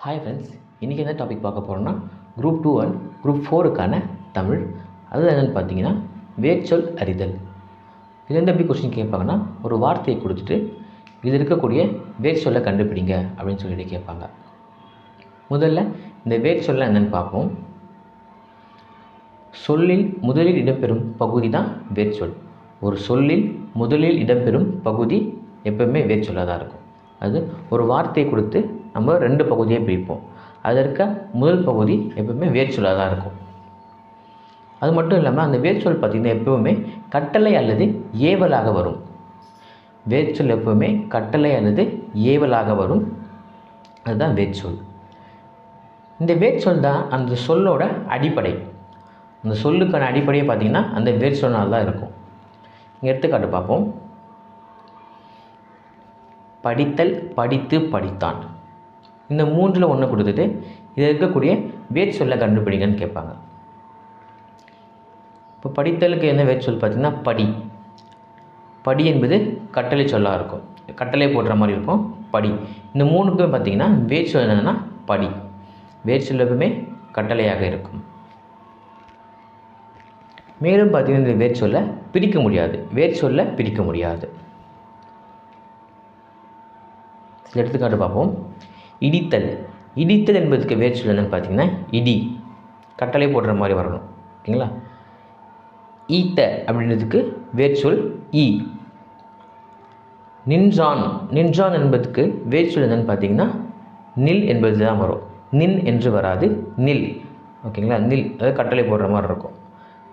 Hi friends, இன்றைக்கி என்ன topic பார்க்க போகிறோன்னா குரூப் 2 அண்ட் குரூப் 4க்கான தமிழ். அது என்னென்னு பார்த்தீங்கன்னா வேர்ச்சொல் அறிதல். இதுலேருந்து எப்படி கொஸ்டின் கேட்பாங்கன்னா, ஒரு வார்த்தையை கொடுத்துட்டு இது இருக்கக்கூடிய வேர்ச்சொல்லை கண்டுபிடிங்க அப்படின்னு சொல்லிட்டு கேட்பாங்க. முதல்ல இந்த வேர்ச்சொல்லை என்னென்னு பார்ப்போம். சொல்லில் முதலில் இடம்பெறும் பகுதி தான் வேர்ச்சொல். ஒரு சொல்லில் முதலில் இடம்பெறும் பகுதி எப்பவுமே வேர்ச்சொல்லாக தான் இருக்கும். அது ஒரு வார்த்தையை கொடுத்து நம்ம 2 பகுதியை பிரிப்போம். அதில் இருக்க முதல் பகுதி எப்பவுமே வேர்ச்சொல்லாக தான் இருக்கும். அது மட்டும் இல்லாமல் அந்த வேர்ச்சொல் பார்த்திங்கன்னா எப்பவுமே கட்டளை அல்லது ஏவலாக வரும். வேர்ச்சொல் எப்பவுமே கட்டளை அல்லது ஏவலாக வரும். அதுதான் வேர்ச்சொல். இந்த வேர்ச்சொல் தான் அந்த சொல்லோட அடிப்படை. அந்த சொல்லுக்கான அடிப்படையை பார்த்திங்கன்னா அந்த வேர்ச்சொல்னால் தான் இருக்கும். இங்கே எடுத்துக்காட்டு பார்ப்போம். படித்தல், படித்து, படித்தான். இந்த 3ல் ஒன்று கொடுத்துட்டு இதில் இருக்கக்கூடிய வேர்ச்சொல்லை கண்டுபிடிங்கன்னு கேட்பாங்க. இப்போ படித்தலுக்கு என்ன வேர்ச்சொல் பார்த்திங்கன்னா படி. படி என்பது கட்டளை சொல்லாக இருக்கும், கட்டளை போடுற மாதிரி இருக்கும் படி. இந்த 3க்குமே பார்த்திங்கன்னா வேர்ச்சொல் என்னென்னா படி. வேர்ச்சொல் எப்பவுமே கட்டளையாக இருக்கும். மேலும் பார்த்திங்கன்னா இந்த வேர்ச்சொல்லை பிரிக்க முடியாது. வேர்ச்சொல்லை பிரிக்க முடியாது. சில எடுத்துக்காட்டு பார்ப்போம். இடித்தல். இடித்தல் என்பதுக்கு வேர்ச்சொல் என்னென்னு பார்த்தீங்கன்னா இடி, கட்டளை போடுற மாதிரி வரணும். ஓகேங்களா. ஈத்த அப்படின்றதுக்கு வேர்ச்சொல் ஈ. நின்றான். நின்றான் என்பதுக்கு வேர்ச்சொல் என்னென்னு பார்த்தீங்கன்னா நில் என்பது தான் வரும். நின் என்று வராது, நில். ஓகேங்களா. நில், அதாவது கட்டளை போடுற மாதிரி இருக்கும்.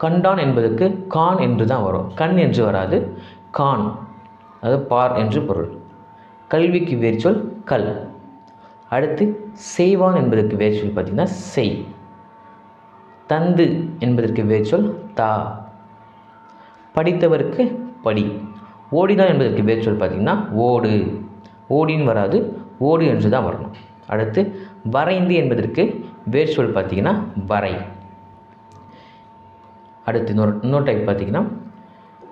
கண்டான் என்பதுக்கு கான் என்று தான் வரும். கண் என்று வராது, கான், அதாவது பார் என்று பொருள். கல்விக்கு வேர்ச்சொல் கல். அடுத்து செய்வான் என்பதற்கு வேர்ச்சொல் பார்த்திங்கன்னா செய். தந்து என்பதற்கு வேர்ச்சொல் தா. படித்தவருக்கு படி. ஓடினான் என்பதற்கு வேர்ச்சொல் பார்த்திங்கன்னா ஓடு. ஓடின்னு வராது, ஓடு என்று தான் வரணும். அடுத்து வரைந்து என்பதற்கு வேர்ச்சொல் பார்த்திங்கன்னா வரை. அடுத்து இன்னொரு டைப் பார்த்திங்கன்னா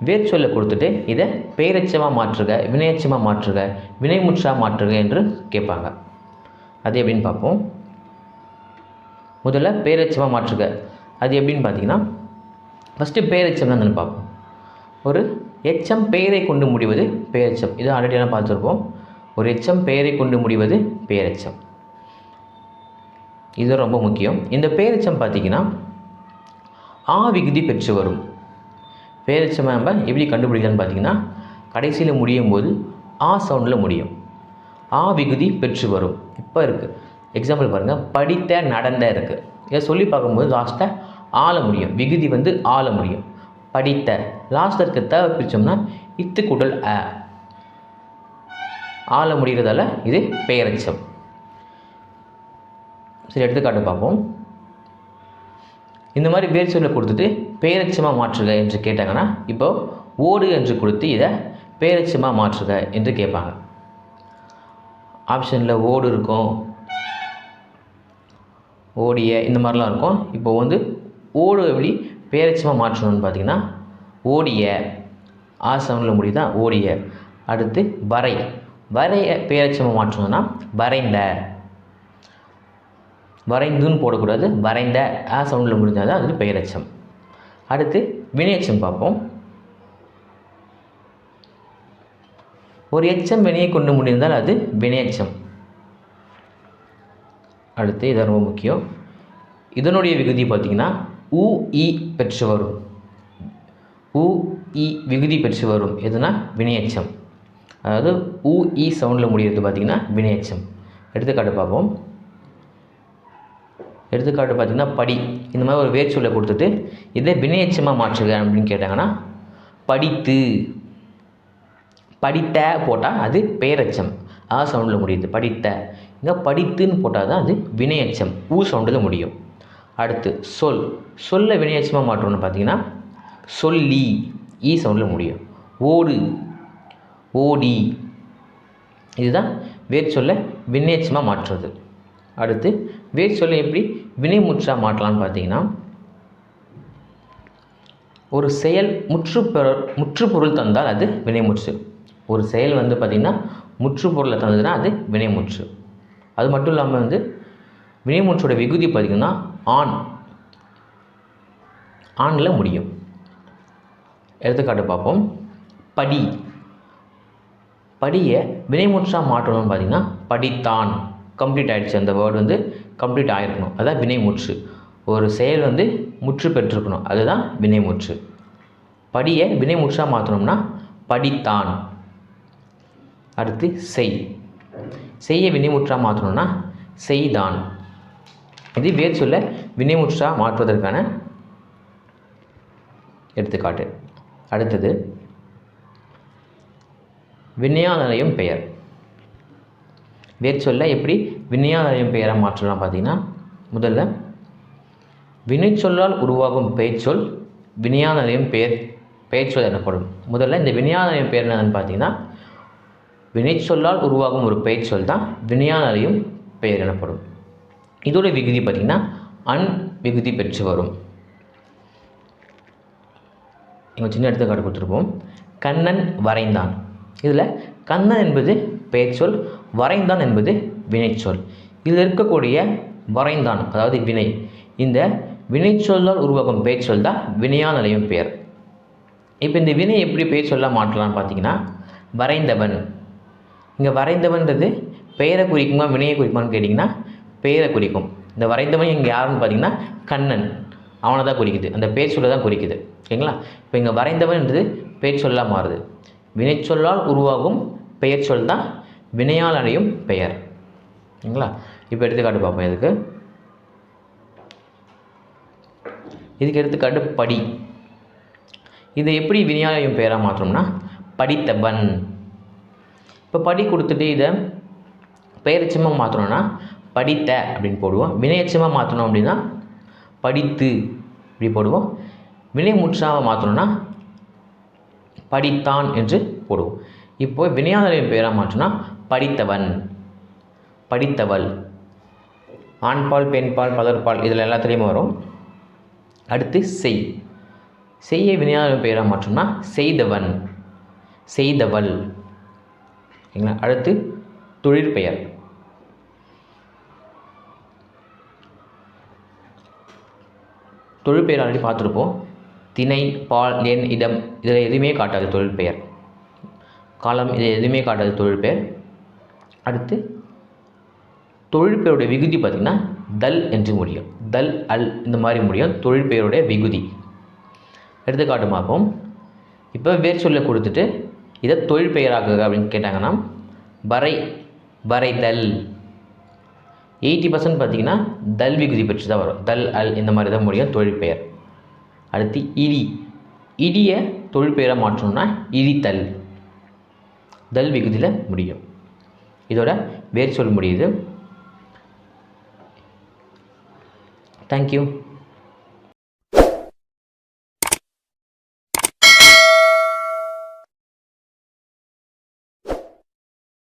வேர்ச்சொல்லை கொடுத்துட்டு இதை பெயரெச்சமாக மாற்றுக, வினையெச்சமாக மாற்றுக, வினைமுற்றாக மாற்றுக என்று கேட்பாங்க. அது எப்படின்னு பார்ப்போம். முதல்ல பெயரெச்சமாக மாற்றுக. அது எப்படின்னு பார்த்தீங்கன்னா ஃபஸ்ட்டு பெயரெச்சம் தான் பார்ப்போம். ஒரு எச்சம் பெயரை கொண்டு முடிவது பெயரெச்சம். இது ஆல்ரெடியாக பார்த்துருப்போம். ஒரு எச்சம் பெயரை கொண்டு முடிவது பெயரெச்சம். இது ரொம்ப முக்கியம். இந்த பெயரெச்சம் பார்த்திங்கன்னா ஆ விகுதி பெற்று வரும். பெயரெச்சம் நம்ம எப்படி கண்டுபிடிக்கலான்னு பார்த்தீங்கன்னா கடைசியில் முடியும் போது ஆ சவுண்டில் முடியும். ஆ விகுதி பெற்று வரும். இப்போ இருக்குது எக்ஸாம்பிள் பாருங்கள். படித்த, நடந்த இருக்குது. இதை சொல்லி பார்க்கும்போது லாஸ்ட்டாக ஆள முடியும். விகுதி வந்து ஆள முடியும். படித்த லாஸ்ட்டில் இருக்க த பிரித்தோம்னா இத்து கூட்டல் அ, ஆள முடிகிறதால இது பெயரெச்சம். சரி, எடுத்துக்காட்டு பார்ப்போம். இந்த மாதிரி வேர்ச்சொல்லை கொடுத்துட்டு பெயரெச்சமாக மாற்றுக என்று கேட்டாங்கன்னா இப்போ ஓடு என்று கொடுத்து இதை பெயரெச்சமாக மாற்றுக என்று கேட்பாங்க. ஆப்ஷனில் ஓடு இருக்கும், ஓடிய, இந்த மாதிரிலாம் இருக்கும். இப்போ வந்து ஓடு எப்படி பெயரெச்சமாக மாற்றணும்னு பார்த்தீங்கன்னா ஓடிய, ஆ சவுண்டில் முடியுதா, ஓடிய. அடுத்து வரை. வரைய பெயரெச்சமாக மாற்றணும்னா வரைந்த. வரைந்துன்னு போடக்கூடாது, வரைந்த, ஆ சவுண்டில் முடிஞ்சால் தான் அது பெயரெச்சம். அடுத்து வினையெச்சம் பார்ப்போம். ஒரு எச்சம் வினையை கொண்டு முடிந்தால் அது வினையெச்சம். அடுத்து இது ரொம்ப முக்கியம். இதனுடைய விகுதி பார்த்திங்கன்னா உ இ பெற்று வரும். உ இ விகுதி பெற்று வரும். எதுனா வினையெச்சம். அதாவது உ இ சவுண்டில் முடிகிறது பார்த்திங்கன்னா வினையெச்சம். எடுத்துக்காட்டு பார்ப்போம். எடுத்துக்காட்டு பார்த்திங்கன்னா படி. இந்த மாதிரி ஒரு வேர்ச்சொல்லை கொடுத்துட்டு இதை வினையெச்சமாக மாற்றுக அப்படின்னு கேட்டாங்கன்னா படித்து. படித்த போட்டால் அது பெயரெச்சம், ஆ சவுண்டில் முடியுது. படித்த. இங்கே படித்துன்னு போட்டால் தான் அது வினையெச்சம், ஊ சவுண்டில் முடியும். அடுத்து சொல். சொல்ல வினையெச்சமாக மாற்றணும்னு பார்த்தீங்கன்னா சொல்லி, ஈ சவுண்டில் முடியும். ஓடு, ஓடி. இதுதான் வேர்ச்சொல்லை வினையெச்சமாக மாற்றுறது. அடுத்து வேர்ச்சொல்லை எப்படி வினைமுற்றாக மாற்றலாம்னு பார்த்தீங்கன்னா ஒரு செயல் முற்றுப்பொருள் தந்தால் அது வினைமுற்று. ஒரு செயல் வந்து பார்த்திங்கன்னா முற்றுப்பொருளை தந்ததுன்னா அது வினைமுற்று. அது மட்டும் இல்லாமல் வந்து வினைமுற்றோட விகுதி பார்த்திங்கன்னா ஆணில் முடியும். எடுத்துக்காட்டு பார்ப்போம். படி, படியை வினைமுற்றாக மாற்றணும்னு பார்த்திங்கன்னா படித்தான். கம்ப்ளீட் ஆகிடுச்சு, அந்த வேர்டு வந்து கம்ப்ளீட் ஆகிருக்கணும், அதுதான் வினைமுற்று. ஒரு செயல் வந்து முற்று பெற்றிருக்கணும், அதுதான் வினைமுற்று. படியை வினைமுற்றாக மாற்றணும்னா படித்தான். அடுத்து செய், செய்ய வினைமுற்றாக மாற்றணும்னா செய்தான். இது வேர் சொல்ல வினைமுற்றாக மாற்றுவதற்கான எடுத்துக்காட்டு. அடுத்தது வினையாளரையும் பெயர். வேர் சொல்ல எப்படி வினையாளரையும் பெயராக மாற்றலாம் பார்த்தீங்கன்னா, முதல்ல வினைச்சொல்லால் உருவாகும் பெயர்ச்சொல் வினையாளரையும் பெயர்ச்சொல் எனப்படும். முதல்ல இந்த வினையாளரையும் பெயர் என்னன்னு பார்த்தீங்கன்னா, வினைச்சொல்லால் உருவாகும் ஒரு பெயர்ச்சொல் தான் வினையாளரையும் பெயர் எனப்படும். இதோட விகுதி பார்த்திங்கன்னா அன் விகுதி பெற்று வரும். இங்கே சின்ன எடுத்துக்காட்டு கொடுத்துருப்போம். கண்ணன் வரைந்தான். இதில் கண்ணன் என்பது பெயர்ச்சொல், வரைந்தான் என்பது வினைச்சொல். இதில் இருக்கக்கூடிய வரைந்தான் அதாவது வினை, இந்த வினைச்சொல்லால் உருவாகும் பெயர்ச்சொல் தான் வினையால் நிலையும் பெயர். இப்போ இந்த வினை எப்படி பெயர்ச்சொல்லாக மாற்றலாம்னு பார்த்தீங்கன்னா, வரைந்தவன். இங்கே வரைந்தவன்றது பெயரை குறிக்குமா வினையை குறிக்குமான்னு கேட்டிங்கன்னா பெயரை குறிக்கும். இந்த வரைந்தவன் இங்கே யாருன்னு பார்த்தீங்கன்னா கண்ணன், அவனை தான் குறிக்குது, அந்த பெயர்ச்சொல்லை தான் குறிக்குது. ஓகேங்களா? இப்போ இங்கே வரைந்தவன்ன்றது பெயர்ச்சொல்லாக மாறுது. வினைச்சொல்லால் உருவாகும் பெயர்ச்சொல் தான் வினையால் அடையும் பெயர். ஓகேங்களா? இப்போ எடுத்துக்காட்டு பார்ப்போம். இதுக்கு எடுத்துக்காட்டு படி. இதை எப்படி வினையால் அடையும் பெயராக மாற்றோம்னா படித்தவன். இப்போ படி கொடுத்துட்டு இதை பெயரெச்சமாக மாற்றணும்னா படித்த அப்படின்னு போடுவோம். வினையச்சமாக மாற்றணும் அப்படின்னா படித்து இப்படி போடுவோம். வினை முற்றாக மாற்றணும்னா படித்தான் என்று போடுவோம். இப்போ வினையாளரின் பெயராக மாற்றினா படித்தவன், படித்தவள், ஆண்பால் பெண்பால் பலர்பால் இதில் எல்லாத்துலேயுமே வரும். அடுத்து செய், செய்ய வினையாளரின் பெயராக மாற்றோம்னா செய்தவன், செய்தவள். ஓகேங்களா? அடுத்து தொழிற்பெயர். தொழிற்பெயர் ஆல்ரெடி பார்த்துருப்போம். திணை, பால், எண், இடம் இதில் எதுவுமே காட்டாது தொழிற்பெயர். காலம் இதை எதுவுமே காட்டாது தொழிற்பெயர். அடுத்து தொழிற்பெயருடைய விகுதி பார்த்திங்கன்னா தல் என்று முடியும். தல், அல் இந்த மாதிரி முடியும் தொழிற்பெயருடைய விகுதி. எடுத்துக்காட்டு பார்ப்போம். இப்போ வேர் சொல்ல கொடுத்துட்டு இதை தொழிற்பெயராக அப்படின்னு கேட்டாங்கன்னா வரை, வரைதல். 80% பார்த்திங்கன்னா தல் விகுதி பெற்று தான் வரும். தல், அல் இந்த மாதிரி தான் முடியும் தொழிற்பெயர். அடுத்து இடி, இடியை தொழிற்பெயராக மாற்றணும்னா இடித்தல், தல் விகுதியில் முடியும். இதோட வேர் சொல் முடியுது. தேங்க்யூ.